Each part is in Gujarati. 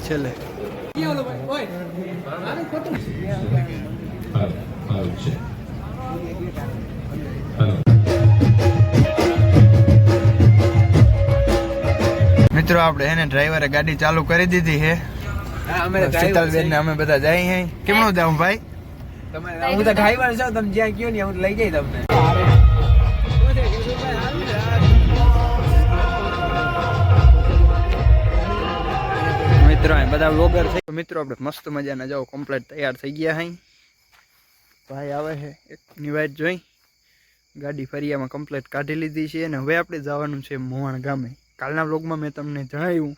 છેલ્લે મિત્રો આપણે એને ડ્રાઈવરે ગાડી ચાલુ કરી દીધી છે શીતલબેન ને અમે બધા જઈએ હે કેમનું જાઉં ભાઈ હું તો ડ્રાઈવર છું તમે જ્યાં કયો ને હું લઈ જઈ તમને મિત્રો બધા વ્લોગર છે મિત્રો આપણે મસ્ત મજાના જાઓ કમ્પ્લીટ તૈયાર થઈ ગયા હઈ ભાઈ આવે છે એક નિવાજ જોઈ ગાડી ફરિયામાં કમ્પ્લીટ કાઢી લીધી છે અને હવે આપણે જવાનું છે મોવાણ ગામે કાલના વ્લોગમાં મેં તમને જણાવ્યું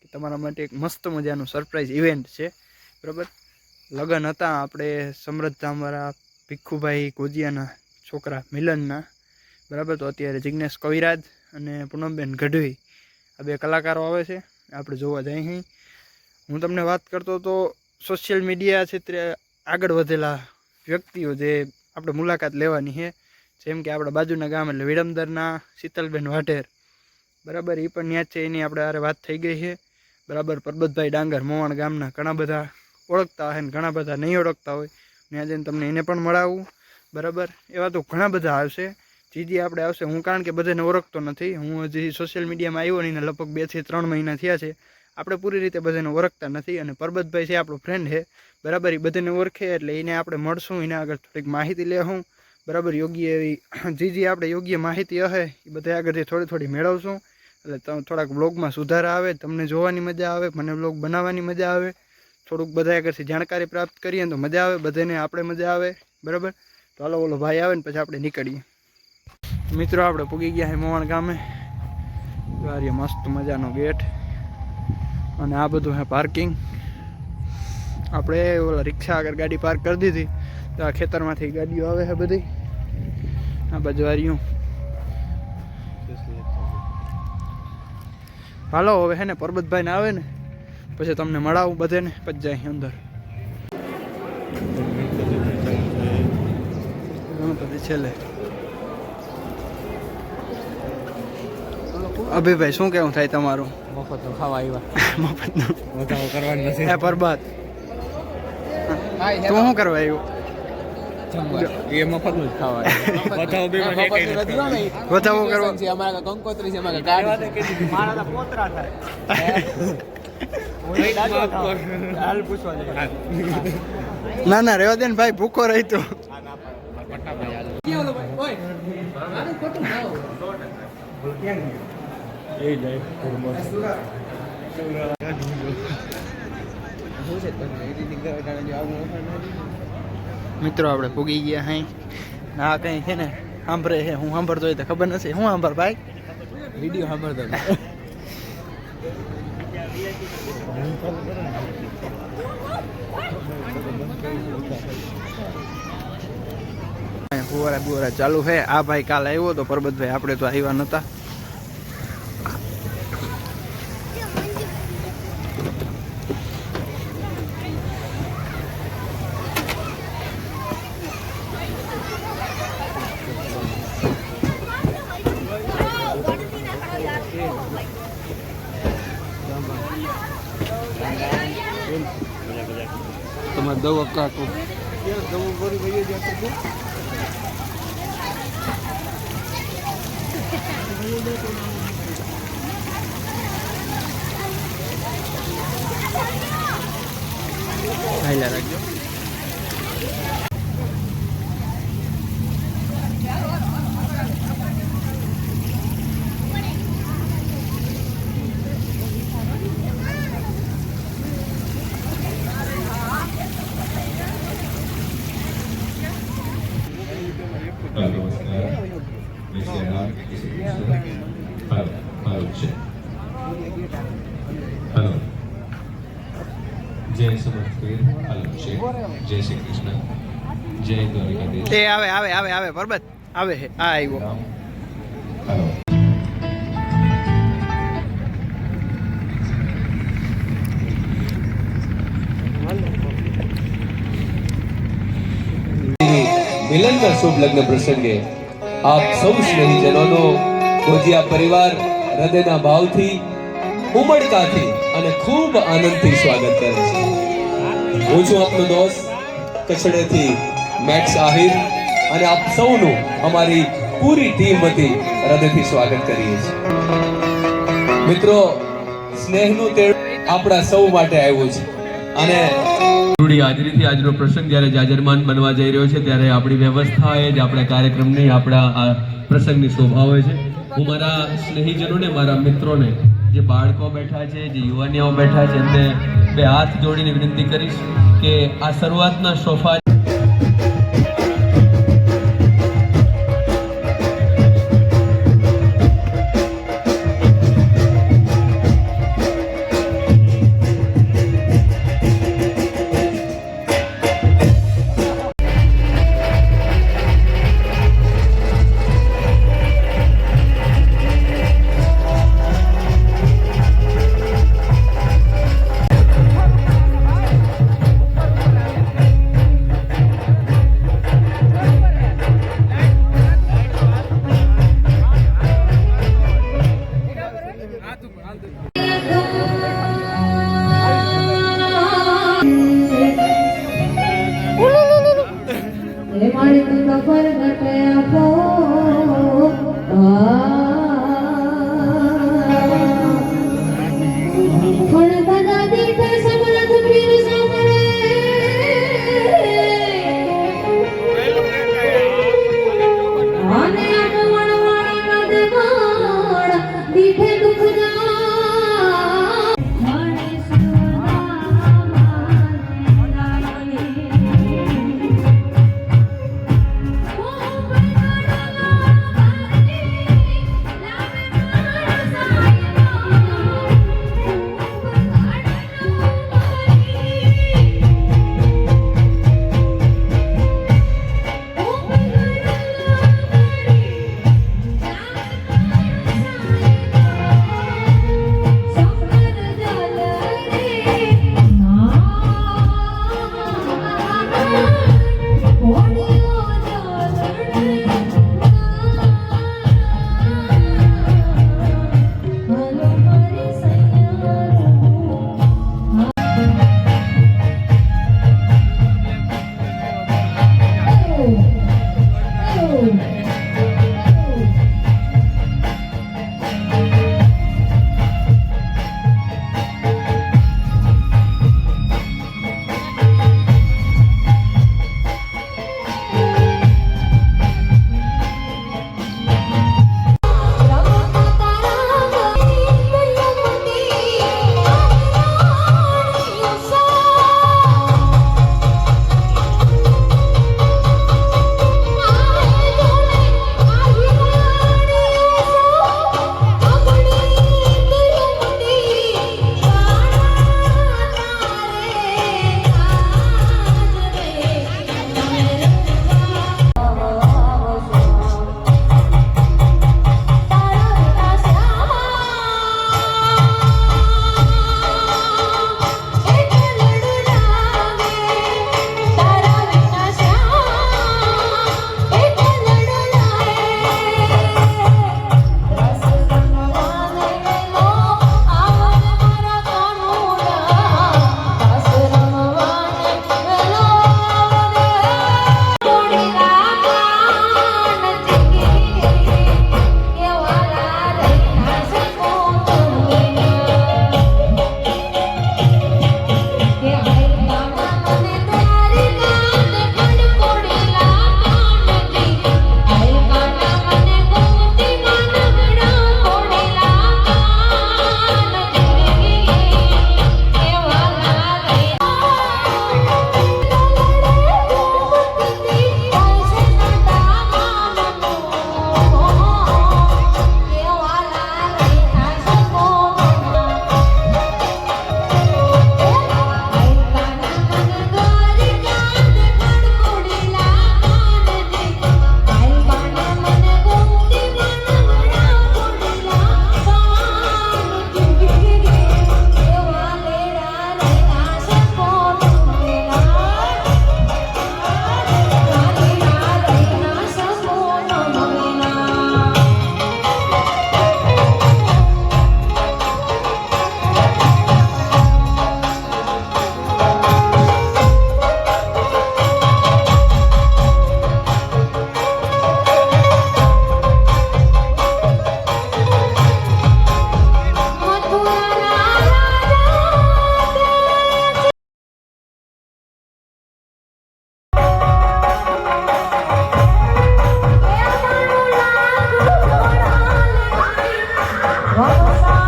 કે તમારા માટે એક મસ્ત મજાનું સરપ્રાઈઝ ઇવેન્ટ છે બરાબર લગ્ન હતા આપણે સમૃદ્ધ ધામવાળા ભીખુભાઈ ગોજિયાના છોકરા મિલનના બરાબર તો અત્યારે જિગ્નેશ કવિરાજ અને પૂનમબેન ગઢવી આ બે કલાકારો આવે છે આપણે જોવા જઈએ અહીં હું તમને વાત કરતો તો સોશિયલ મીડિયા ક્ષેત્રે આગળ વધેલા વ્યક્તિઓ જે આપણે મુલાકાત લેવાની છે જેમ કે આપણા બાજુના ગામ એટલે વિડમદરના શીતલબેન વાઢેર બરાબર એ પણ ત્યાં જ છે એની આપણે આરે વાત થઈ ગઈ છે બરાબર પરબતભાઈ ડાંગર મોવાણ ગામના ઘણા બધા ઓળખતા હોય ને ઘણા બધા નહીં ઓળખતા હોય ત્યાં જઈને તમને એને પણ મળાવું બરાબર એવા તો ઘણા બધા આવશે જીજી આપણે આવશે હું કારણ કે બધાને ઓળખતો નથી હું હજી સોશિયલ મીડિયામાં આવ્યો નહીં ને લગભગ 2 થી 3 મહિના થયા છે આપણે પૂરી રીતે બધાને ઓળખતા નથી અને પરબતભાઈ છે આપણો ફ્રેન્ડ છે બરાબર એ બધાને ઓળખે એટલે એને આપણે મળશું એને આગળ થોડીક માહિતી લેવું બરાબર યોગ્ય એવી જીજી આપણે યોગ્ય માહિતી હશે એ બધા આગળથી થોડી મેળવશું એટલે થોડાક વ્લોગમાં સુધારા આવે તમને જોવાની મજા આવે મને વ્લોગ બનાવવાની મજા આવે થોડુંક બધા આગળથી જાણકારી પ્રાપ્ત કરીએ તો મજા આવે બધાને આપણે મજા આવે બરાબર તો હાલો ઓલો ભાઈ આવે ને પછી આપણે નીકળીએ મિત્રો આપણે પૂગી ગયા છે મોવાણ ગામે વારીએ મસ્ત મજાનો ગેટ અને આ બધું છે પાર્કિંગ આપણે ઓલા રિક્ષા આગળ ગાડી પાર્ક કરી દીધી તો આ ખેતરમાંથી ગાડીઓ આવે છે બધી આ બાજુ વારીયું હાલો હવે હે ને પરબતભાઈ ને આવે ને પછી તમને મળાવું બધાને પછી જાય અંદર ગણપતિ છેલ્લે અભિભાઈ શું કેવું થાય તમારું મફતનું ખાવા આવ્યા મફતનું વધારો કરવાની નથી હે પરબત તું શું કરવા આવ્યો એ મફતનું જ ખાવા વધાવો કરવા છે અમારા કંકોત્રી છે અમારા ગાડી મારા પોતરા થાય હાલ પૂછવા ના ના રેવા દે ને ભાઈ ભૂખો રહી તો મિત્રો આપણે પૂગી ગયા હઈ ના કઈ છે ને સાંભળે છે હું સાંભળતો હોય તો ખબર નથી હું સાંભળ ભાઈ વિડીયો સાંભળતો ફુવારા ચાલુ છે આ ભાઈ કાલ આવ્યો તો પરબતભાઈ આપણે તો આવ્યા નતા તમારે દવા કાકો હાઈલા રાખજો જય સમર્થવીર હાલો છે જય શ્રી કૃષ્ણ જય દ્વારકાધીશ એ આવે પરબત આવે છે આ આવ્યો હાલો મિલનના શુભ લગ્ન પ્રસંગે આપ સૌ સ્નેહીજનોનો ગોજિયા પરિવાર હૃદયના ભાવથી ઉમળકાથી અને ખૂબ આનંદથી સ્વાગત કરે છે. હું છું આપનો દોસ્ત કચડેથી મેક્સ આહિર અને આપ સૌનું અમારી પૂરી ટીમ વતી હૃદયથી સ્વાગત કરીએ છીએ. મિત્રો, સ્નેહનું તેડ આપણા સૌ માટે આવ્યું છે અને રૂડી હાજરીથી આજનો પ્રસંગ જ્યારે જાજરમાન બનવા જઈ રહ્યો છે ત્યારે આપણી વ્યવસ્થા એ જ આપણા કાર્યક્રમની આપણા આ પ્રસંગની શોભા હોય છે. હું મારા સ્નેહીજનોને, મારા મિત્રોને, જે બાળકો બેઠા છે, જે યુવાનીઓ બેઠા છે, એમને બે હાથ જોડીને વિનંતી કરીશ કે આ શરૂઆતના સોફા આ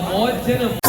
મોજ છે ને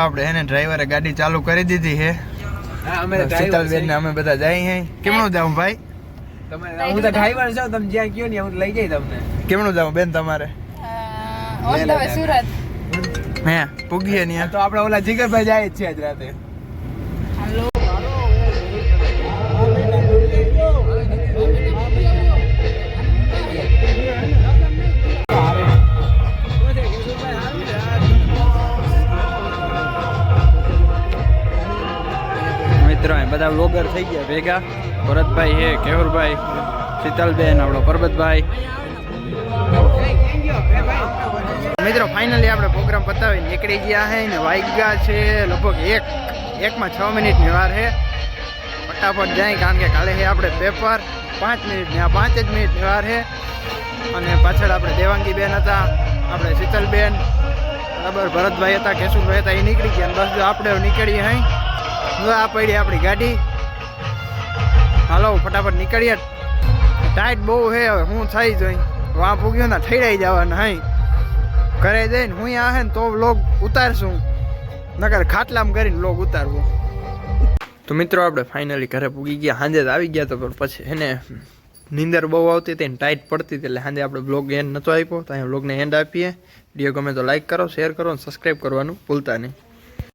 આપણે હે ને ડ્રાઈવરે ગાડી ચાલુ કરી દીધી છે. હા અમે તો શીતલબેન ને અમે બધા જઈએ હે. કેમનું જાઉં ભાઈ? હું તો ડ્રાઈવર છું, તમે જ્યાં કયો ને હું લઈ જઈ તમને. કેમનું જાઉં બેન તમારે? On the way Surat. હે પૂગીએ ને તો આપણે ઓલા જીગરભાઈ જાય જ છે આજ રાતે. મિત્રો બધા વ્લોગર થઈ ગયા ભેગા. ભરતભાઈ હે, કેહુરભાઈ, શીતલબેન, આપણો પરબતભાઈ. મિત્રો ફાઇનલી આપણે પ્રોગ્રામ પતાવી નીકળી ગયા છે ને વાગ્યા છે લગભગ 1:06 મિનિટની વાર છે. ફટાફટ જાય કારણ કે કાલે છે આપણે પેપર 5 મિનિટની, આ 5 જ મિનિટની વાર છે. અને પાછળ આપણે દેવાંગી બેન હતા, આપણે શીતલબેન, બરાબર ભરતભાઈ હતા, કેશુભાઈ હતા, એ નીકળી ગયા. બસ જો આપણે નીકળીએ અહીં. આ પડી આપણી ગાડી. હાલો ફટાફટ નીકળીએ. ટાઈટ બહુ છે, હવે હું થઈ જોઈ વાં પૂગ્યો ને ઠેડાઈ જવાના હાઈ. ઘરે જઈને હું આ હે ને તો વ્લોગ ઉતારશું, નકર ખાટલામાં કરીને વ્લોગ ઉતારવું. તો મિત્રો આપણે ફાઇનલી ઘરે પૂગી ગયા. સાંજે જ આવી ગયા તો પણ પછી એને નીંદર બહુ આવતી હતી ને ટાઈટ પડતી હતી, એટલે સાંજે આપણે બ્લોગ એન્ડ નહોતો આપ્યો. તો અહીંયા બ્લોગને એન્ડ આપીએ. વિડીયો ગમે તો લાઈક કરો, શેર કરો અને સબસ્ક્રાઈબ કરવાનું ભૂલતા નહીં.